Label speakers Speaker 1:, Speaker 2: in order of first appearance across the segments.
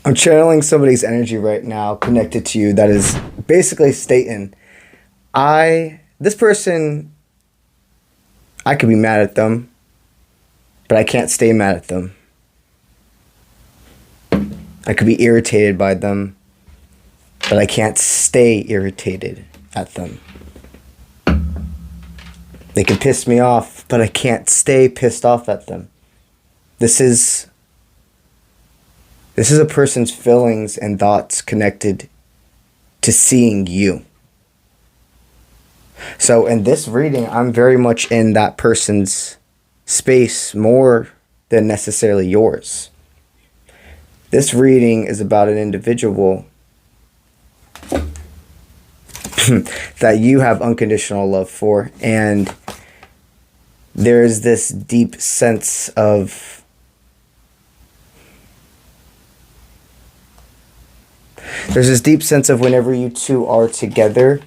Speaker 1: I'm channeling somebody's energy right now connected to you that is basically stating, this person, I could be mad at them, but I can't stay mad at them. I could be irritated by them, but I can't stay irritated at them. They can piss me off, but I can't stay pissed off at them. This is a person's feelings and thoughts connected to seeing you. So in this reading, I'm very much in that person's space more than necessarily yours. This reading is about an individual that you have unconditional love for, and there's this deep sense of whenever you two are together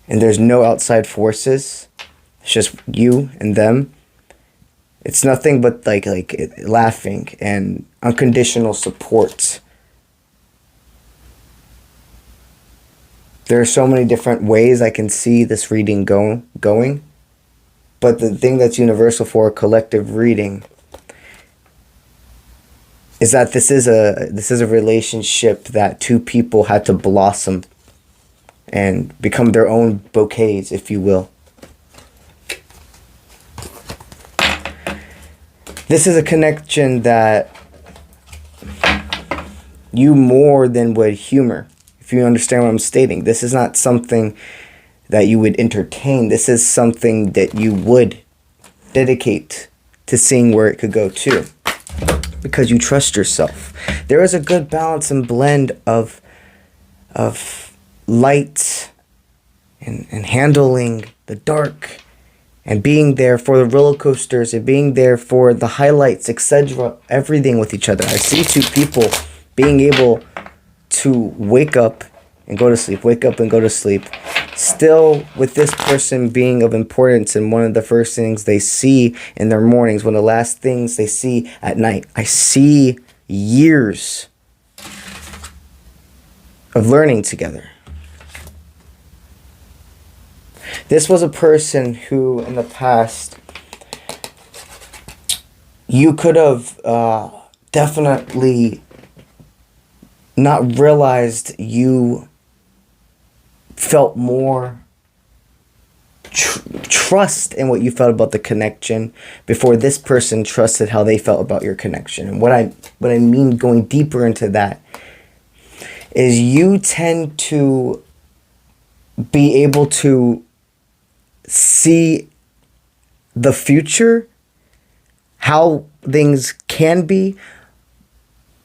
Speaker 1: and there's no outside forces, it's just you and them. It's nothing but like laughing and unconditional support. There are so many different ways I can see this reading going. But the thing that's universal for a collective reading is that this is a relationship that two people had to blossom and become their own bouquets, if you will. This is a connection that you more than would humor, if you understand what I'm stating. This is not something that you would entertain. This is something that you would dedicate to seeing where it could go to, because you trust yourself. There is a good balance and blend of light and handling the dark, and being there for the roller coasters, and being there for the highlights, etc. Everything with each other. I see two people being able to wake up and go to sleep, wake up and go to sleep. Still, with this person being of importance, and one of the first things they see in their mornings, one of the last things they see at night. I see years of learning together. This was a person who, in the past, you could have definitely not realized you felt more trust in what you felt about the connection before this person trusted how they felt about your connection. And what I mean, going deeper into that, is you tend to be able to see the future, how things can be,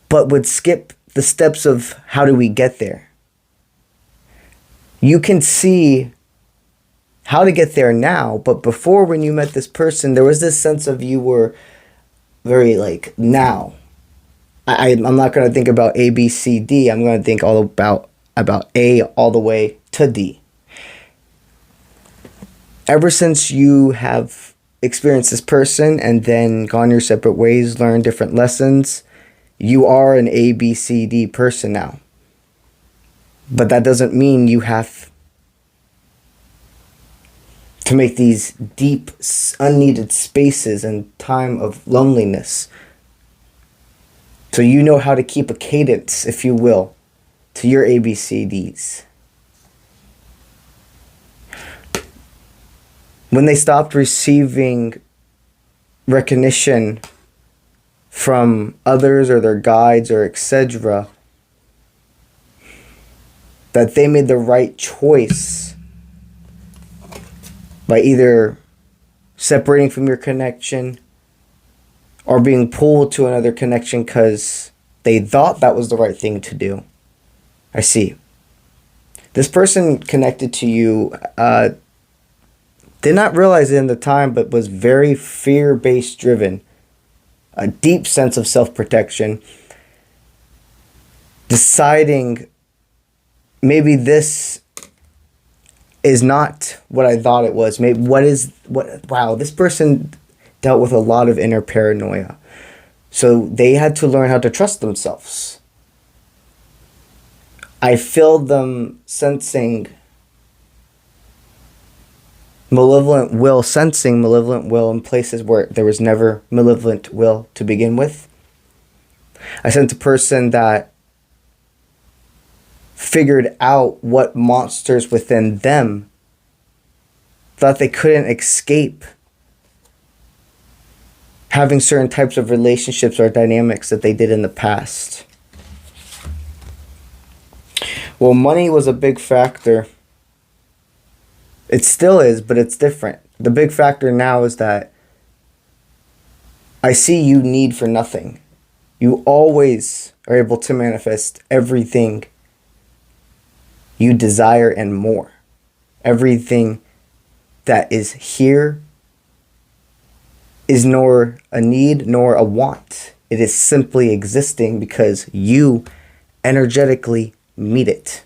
Speaker 1: but would skip the steps of how do we get there. You can see how to get there now, but before, when you met this person, there was this sense of you were very like now. I'm not going to think about A, B, C, D. I'm going to think all about A all the way to D. Ever since you have experienced this person and then gone your separate ways, learned different lessons, you are an A, B, C, D person now. But that doesn't mean you have to make these deep, unneeded spaces and time of loneliness. So you know how to keep a cadence, if you will, to your ABCDs. When they stopped receiving recognition from others or their guides or etc., that they made the right choice by either separating from your connection or being pulled to another connection because they thought that was the right thing to do. I see. This person connected to you did not realize it in the time, but was very fear-based driven. A deep sense of self-protection. Deciding maybe this is not what I thought it was. Maybe wow, this person dealt with a lot of inner paranoia. So they had to learn how to trust themselves. I feel them sensing malevolent will, sensing malevolent will in places where there was never malevolent will to begin with. I sense a person that figured out what monsters within them thought they couldn't escape having certain types of relationships or dynamics that they did in the past. Well, money was a big factor. It still is, but it's different. The big factor now is that I see you need for nothing. You always are able to manifest everything you desire and more. Everything that is here is nor a need nor a want. It is simply existing because you energetically meet it.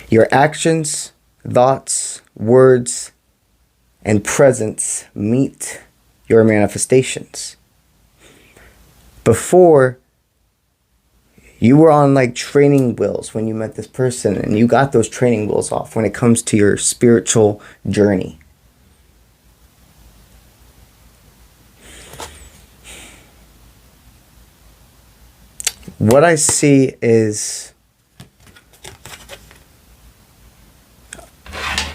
Speaker 1: Your actions, thoughts, words, and presence meet your manifestations. Before, you were on like training wheels when you met this person, and you got those training wheels off when it comes to your spiritual journey. What I see is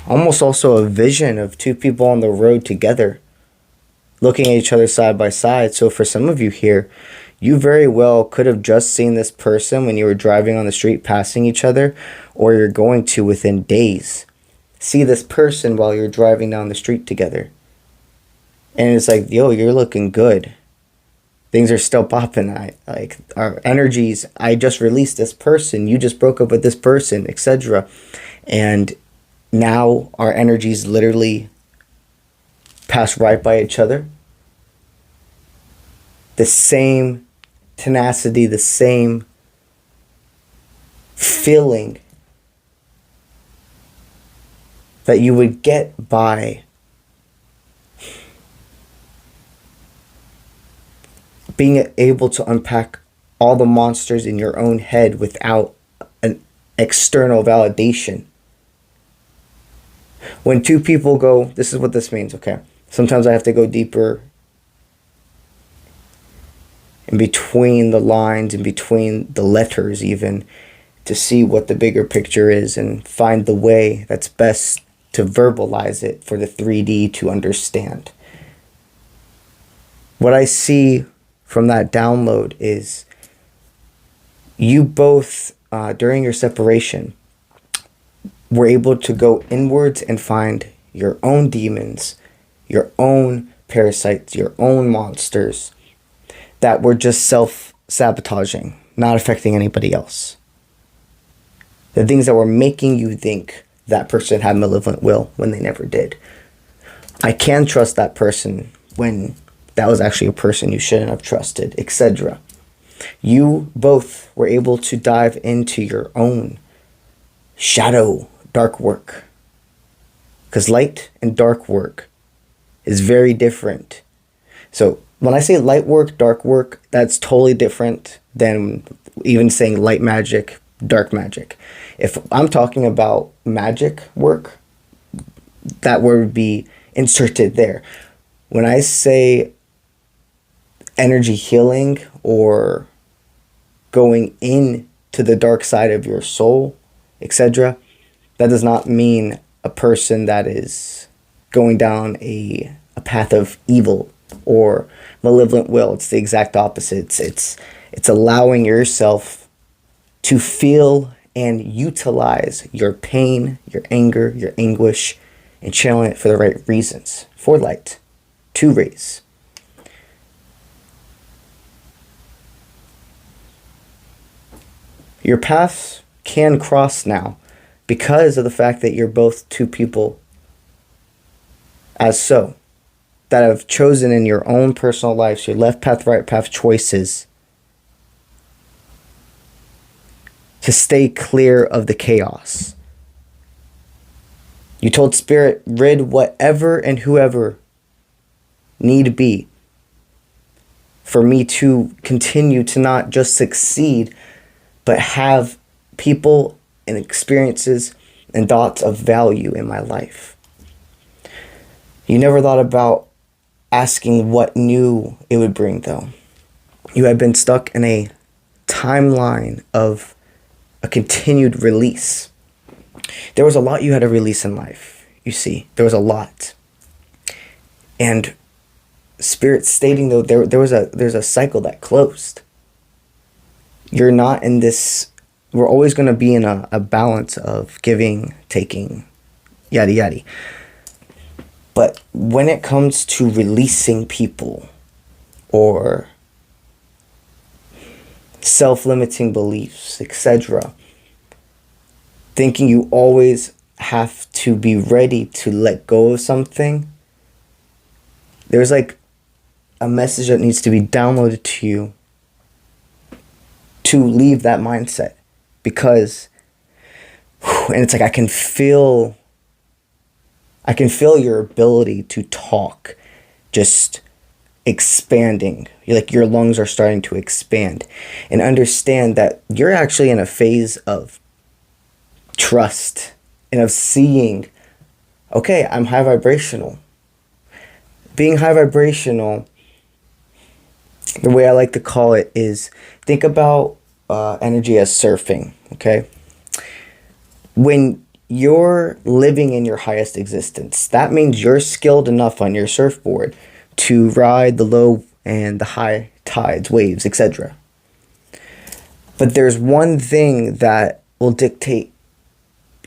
Speaker 1: almost also a vision of two people on the road together, looking at each other side by side. So for some of you here, you very well could have just seen this person when you were driving on the street passing each other, or you're going to within days see this person while you're driving down the street together. And it's like, yo, you're looking good. Things are still popping. Like our energies, I just released this person, you just broke up with this person, etc. And now our energies literally pass right by each other. The same tenacity, the same feeling that you would get by being able to unpack all the monsters in your own head without an external validation. When two people go, this is what this means, okay? Sometimes I have to go deeper in between the lines, in between the letters even, to see what the bigger picture is and find the way that's best to verbalize it for the 3D to understand. What I see from that download is you both, during your separation, were able to go inwards and find your own demons, your own parasites, your own monsters that were just self-sabotaging, not affecting anybody else. The things that were making you think that person had malevolent will when they never did. I can trust that person when that was actually a person you shouldn't have trusted, etc. You both were able to dive into your own shadow dark work. Because light and dark work is very different. So when I say light work, dark work, that's totally different than even saying light magic, dark magic. If I'm talking about magic work, that word would be inserted there. When I say energy healing or going into the dark side of your soul, etc., that does not mean a person that is going down a path of evil or malevolent will. It's the exact opposite. It's allowing yourself to feel and utilize your pain, your anger, your anguish, and channeling it for the right reasons, for light, to raise. Your paths can cross now because of the fact that you're both two people as so, that have chosen in your own personal lives, your left path, right path choices, to stay clear of the chaos. You told Spirit, rid whatever and whoever need be for me to continue to not just succeed, but have people and experiences and thoughts of value in my life. You never thought about asking what new it would bring, though. You had been stuck in a timeline of a continued release. There was a lot you had to release in life, you see. There was a lot. And Spirit stating, though, there's a cycle that closed. You're not in this... We're always going to be in a balance of giving, taking, yada yada. But when it comes to releasing people or self-limiting beliefs, etc., thinking you always have to be ready to let go of something, there's like a message that needs to be downloaded to you to leave that mindset. Because, and it's like I can feel your ability to talk just expanding. Your lungs are starting to expand, and understand that you're actually in a phase of trust and of seeing, okay, I'm high vibrational. Being high vibrational, the way I like to call it is, think about energy as surfing, okay? When you're living in your highest existence, that means you're skilled enough on your surfboard to ride the low and the high tides, waves, etc. But there's one thing that will dictate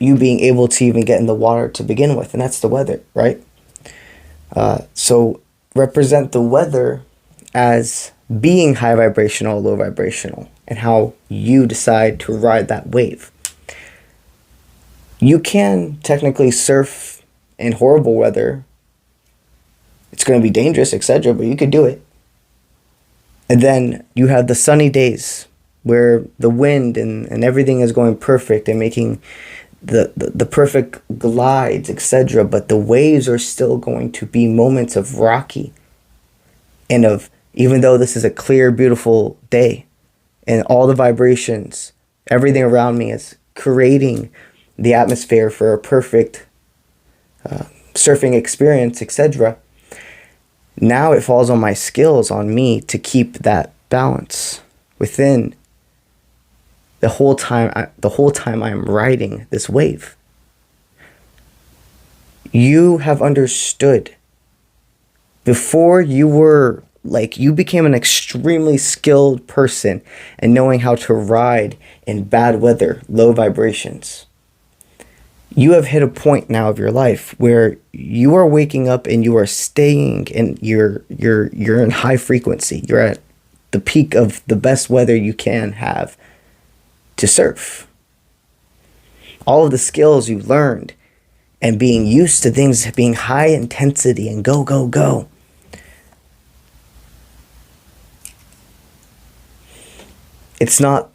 Speaker 1: you being able to even get in the water to begin with, and that's the weather, right? So represent the weather as being high vibrational, low vibrational, and how you decide to ride that wave. You can technically surf in horrible weather. It's going to be dangerous, etc., but you could do it. And then you have the sunny days where the wind and everything is going perfect and making the perfect glides, etc., but the waves are still going to be moments of rocky and of, even though this is a clear, beautiful day and all the vibrations, everything around me is creating the atmosphere for a perfect surfing experience, etc. Now it falls on my skills, on me, to keep that balance within the whole time I'm riding this wave. You have understood. Before you were you became an extremely skilled person in knowing how to ride in bad weather, low vibrations. You have hit a point now of your life where you are waking up and you are staying and you're in high frequency. You're at the peak of the best weather you can have to surf. All of the skills you learned and being used to things being high intensity and go, go, go. It's not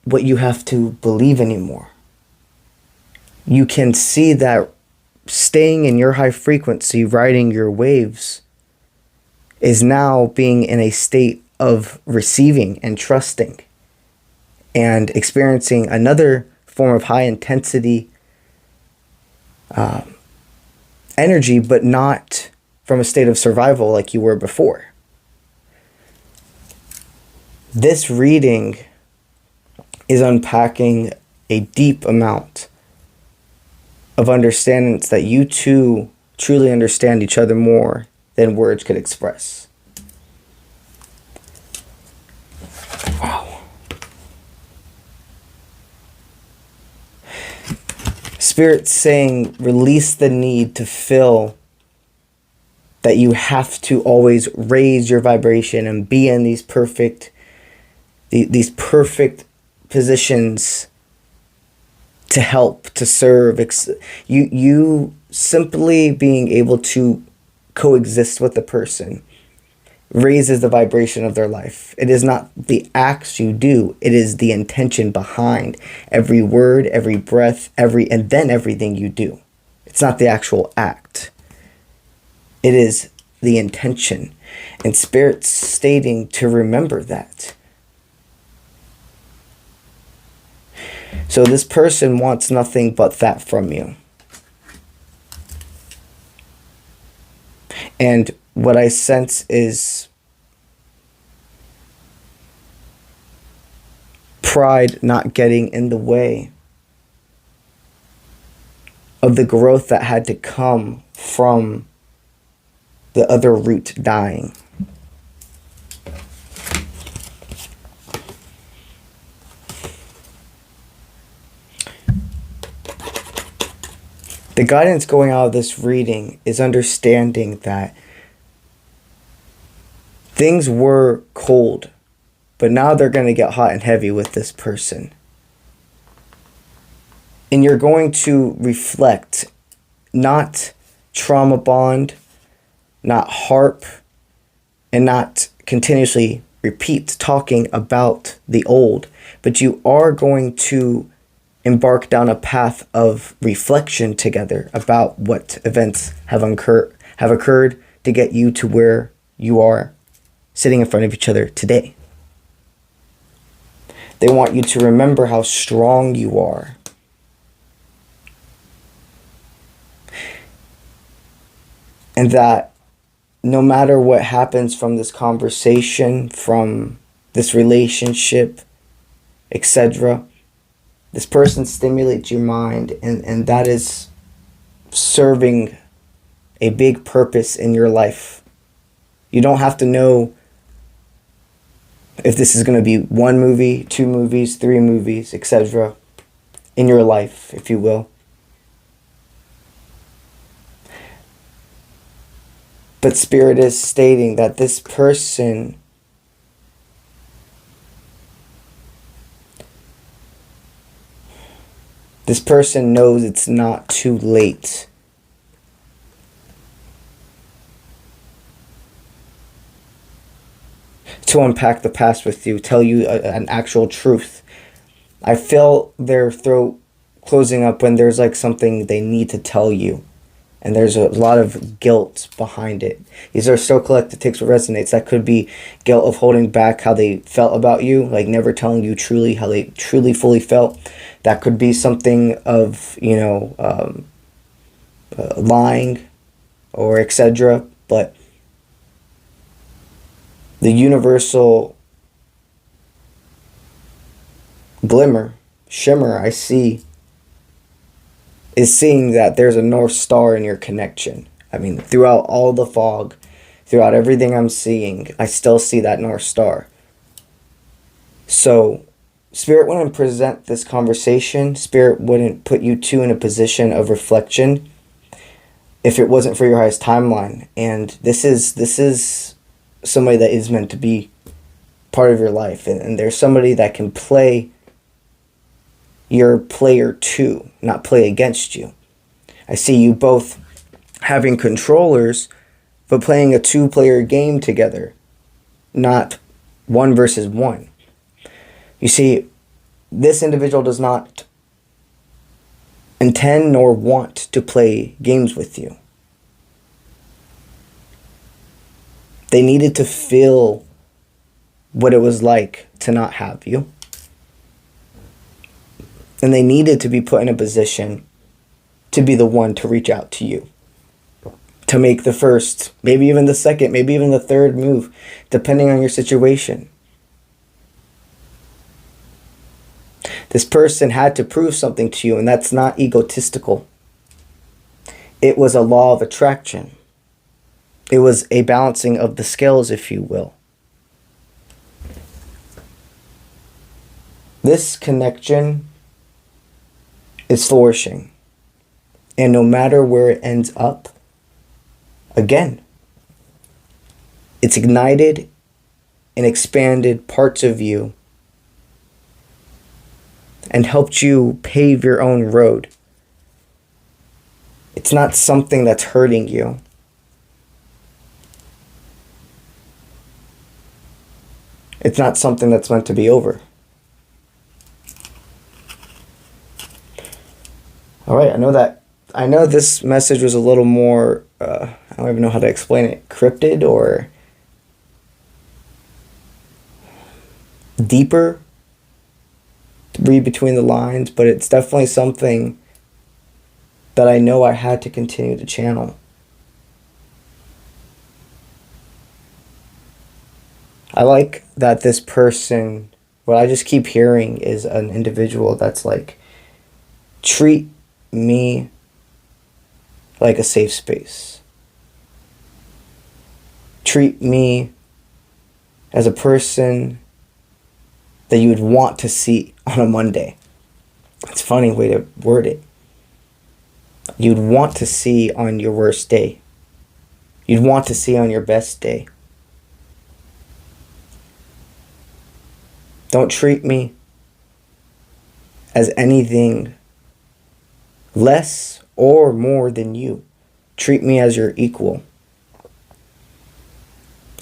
Speaker 1: what you have to believe anymore. You can see that staying in your high frequency, riding your waves, is now being in a state of receiving and trusting and experiencing another form of high intensity energy, but not from a state of survival like you were before. This reading is unpacking a deep amount of understandings that you two truly understand each other more than words could express. Wow. Spirit's saying, release the need to feel that you have to always raise your vibration and be in these perfect positions to help, to serve. You simply being able to coexist with the person raises the vibration of their life. It is not the acts you do, it is the intention behind every word, every breath, and then everything you do. It's not the actual act. It is the intention. And Spirit's stating to remember that. So this person wants nothing but that from you. And what I sense is pride not getting in the way of the growth that had to come from the other root dying. The guidance going out of this reading is understanding that things were cold, but now they're going to get hot and heavy with this person. And you're going to reflect, not trauma bond, not harp, and not continuously repeat talking about the old, but you are going to embark down a path of reflection together about what events have occurred to get you to where you are sitting in front of each other today. They want you to remember how strong you are. And that no matter what happens from this conversation, from this relationship, etc., this person stimulates your mind, and that is serving a big purpose in your life. You don't have to know if this is going to be 1 movie, 2 movies, 3 movies, etc. in your life, if you will. But Spirit is stating that this person knows it's not too late. To unpack the past with you, tell you an actual truth. I feel their throat closing up when there's like something they need to tell you. And there's a lot of guilt behind it. These are so collective takes what resonates. That could be guilt of holding back how they felt about you, like never telling you truly how they truly fully felt. That could be something of, lying or etc. But the universal glimmer, shimmer I see is seeing that there's a North Star in your connection. I mean, throughout all the fog, throughout everything I'm seeing, I still see that North Star. So, Spirit wouldn't present this conversation. Spirit wouldn't put you two in a position of reflection if it wasn't for your highest timeline. And this is somebody that is meant to be part of your life. And there's somebody that can play your player too, not play against you. I see you both having controllers, but playing a 2-player game together, not 1 versus 1. You see, this individual does not intend nor want to play games with you. They needed to feel what it was like to not have you. And they needed to be put in a position to be the one to reach out to you. To make the first, maybe even the second, maybe even the third move, depending on your situation. This person had to prove something to you, and that's not egotistical. It was a law of attraction. It was a balancing of the scales, if you will. This connection is flourishing. And no matter where it ends up, again, it's ignited and expanded parts of you and helped you pave your own road. It's not something that's hurting you. It's not something that's meant to be over. All right, I know this message was a little more I don't even know how to explain it, cryptid or deeper to read between the lines, but it's definitely something that I know I had to continue to channel. I like that this person, what I just keep hearing is an individual that's like, treat me like a safe space. Treat me as a person that you would want to see on a Monday. It's a funny way to word it. You'd want to see on your worst day. You'd want to see on your best day. Don't treat me as anything less or more than you. Treat me as your equal.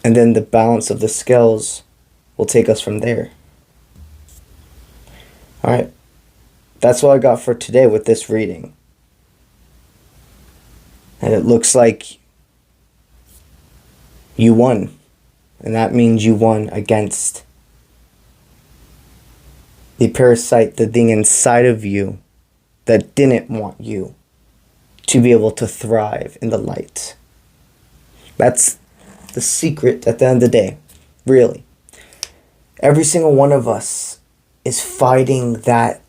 Speaker 1: And then the balance of the scales will take us from there. Alright. That's all I got for today with this reading. And it looks like you won. And that means you won against the parasite, the thing inside of you that didn't want you to be able to thrive in the light. That's the secret at the end of the day, really. Every single one of us is fighting that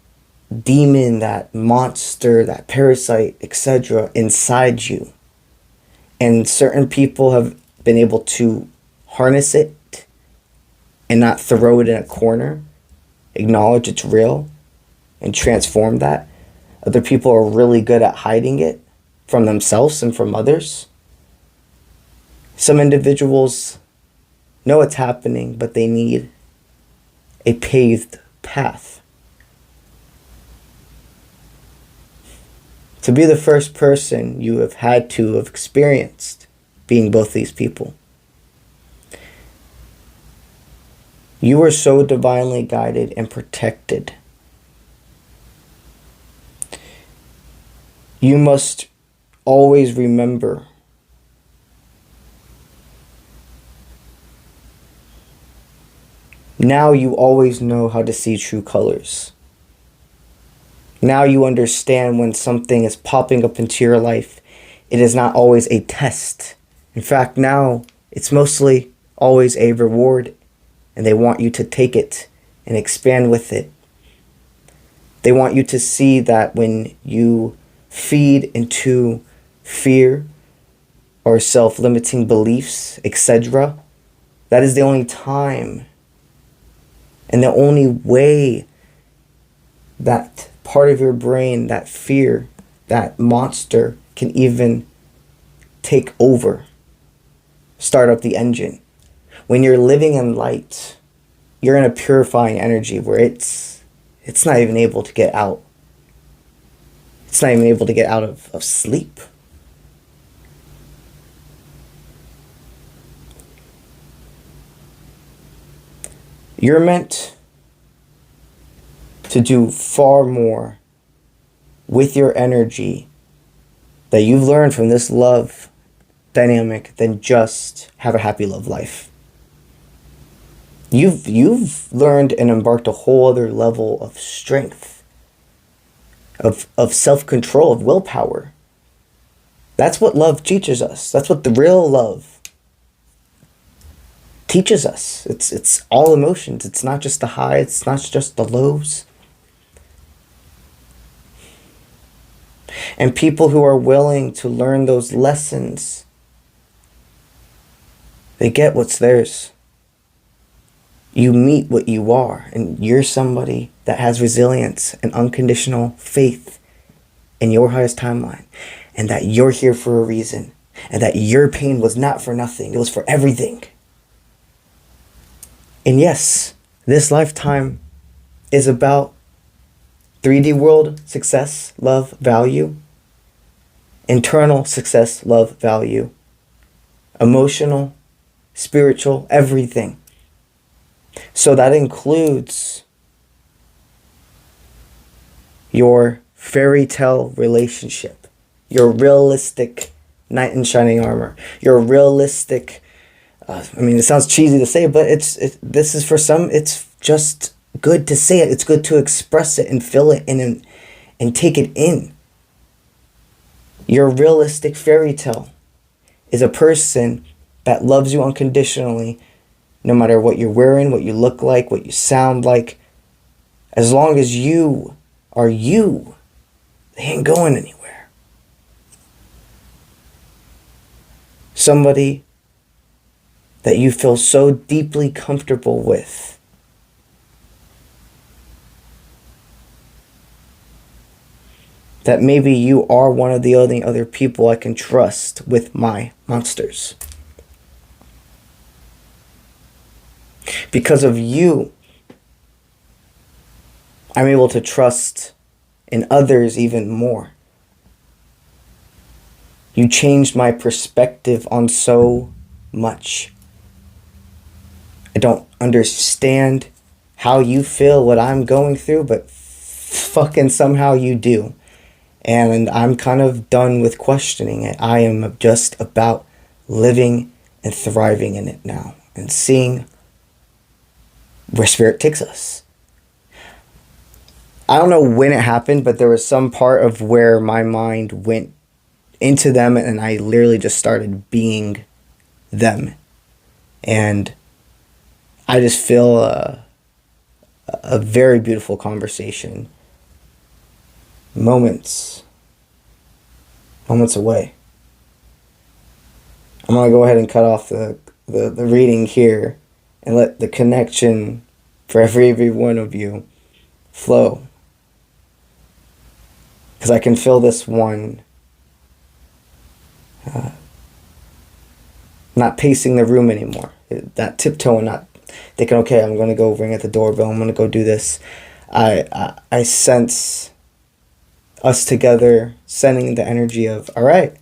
Speaker 1: demon, that monster, that parasite, etc. inside you. And certain people have been able to harness it and not throw it in a corner, acknowledge it's real, and transform that. Other people are really good at hiding it from themselves and from others. Some individuals know it's happening, but they need a paved path. To be the first person you have had to have experienced being both these people. You are so divinely guided and protected. You must always remember now you always know how to see true colors. Now you understand when something is popping up into your life, it is not always a test. In fact, now it's mostly always a reward, and they want you to take it and expand with it. They want you to see that when you feed into fear or self-limiting beliefs, etc., that is the only time and the only way that part of your brain, that fear, that monster can even take over, start up the engine. When you're living in light, you're in a purifying energy where it's not even able to get out. It's not even able to get out of sleep. You're meant to do far more with your energy that you've learned from this love dynamic than just have a happy love life. You've learned and embarked a whole other level of strength, of self-control, of willpower. That's what love teaches us. That's what the real love teaches us. It's all emotions. It's not just the highs. It's not just the lows. And people who are willing to learn those lessons, they get what's theirs. You meet what you are, and you're somebody that has resilience and unconditional faith in your highest timeline, and that you're here for a reason, and that your pain was not for nothing, it was for everything. And yes, this lifetime is about 3D world success, love, value, internal success, love, value, emotional, spiritual, everything. So that includes your fairy tale relationship, your realistic knight in shining armor. You're a realistic. I mean, it sounds cheesy to say, but this is for some. It's just good to say it. It's good to express it and feel it and take it in. Your realistic fairy tale is a person that loves you unconditionally, no matter what you're wearing, what you look like, what you sound like. As long as you are you, they ain't going anywhere. Somebody that you feel so deeply comfortable with. That maybe you are one of the only other people I can trust with my monsters. Because of you, I'm able to trust in others even more. You changed my perspective on so much. I don't understand how you feel what I'm going through, but fucking somehow you do. And I'm kind of done with questioning it. I am just about living and thriving in it now and seeing where spirit takes us. I don't know when it happened, but there was some part of where my mind went into them and I literally just started being them. And I just feel a very beautiful conversation. Moments away. I'm going to go ahead and cut off the reading here and let the connection for every one of you flow. Because I can feel this one not pacing the room anymore. That tiptoeing, not thinking, okay, I'm going to go ring at the doorbell, I'm going to go do this. I sense us together sending the energy of, all right,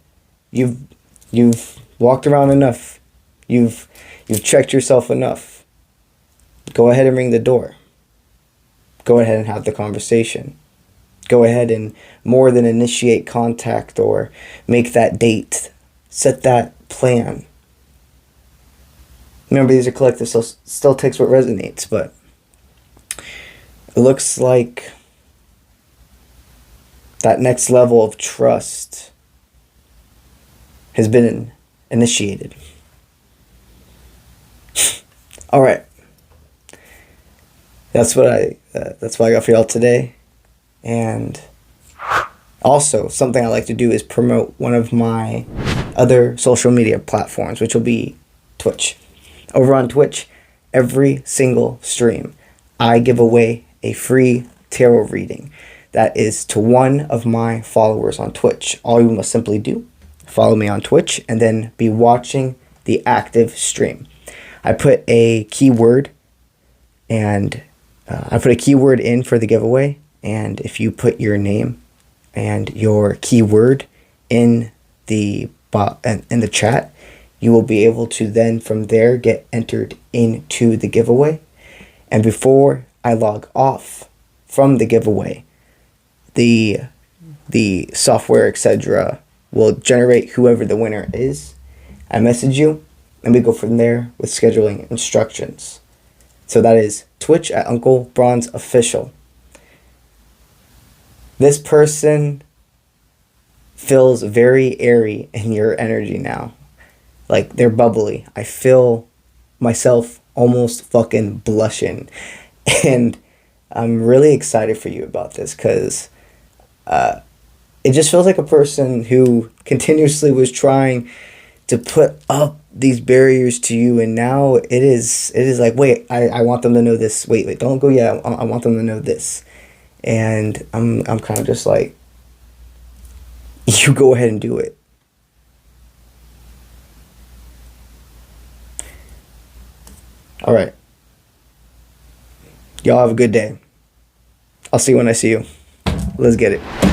Speaker 1: you've walked around enough. You've checked yourself enough. Go ahead and ring the door. Go ahead and have the conversation. Go ahead and more than initiate contact or make that date. Set that plan. Remember, these are collective, so still takes what resonates, but it looks like that next level of trust has been initiated. All right. That's what I got for y'all today. And also, something I like to do is promote one of my other social media platforms, which will be Twitch. Over on Twitch, every single stream, I give away a free tarot reading. That is to one of my followers on Twitch. All you must simply do, follow me on Twitch and then be watching the active stream. I put a keyword in for the giveaway. And if you put your name and your keyword in the chat, you will be able to then from there get entered into the giveaway. And before I log off from the giveaway, the software, etc., will generate whoever the winner is. I message you, and we go from there with scheduling instructions. So that is Twitch at Uncle Bronze Official. This person feels very airy in your energy now. Like, they're bubbly. I feel myself almost fucking blushing. And I'm really excited for you about this because it just feels like a person who continuously was trying to put up these barriers to you, and now it is like, wait, I want them to know this. Wait, don't go yet. I want them to know this. And I'm kind of just like, you go ahead and do it. All right. Y'all have a good day. I'll see you when I see you. Let's get it.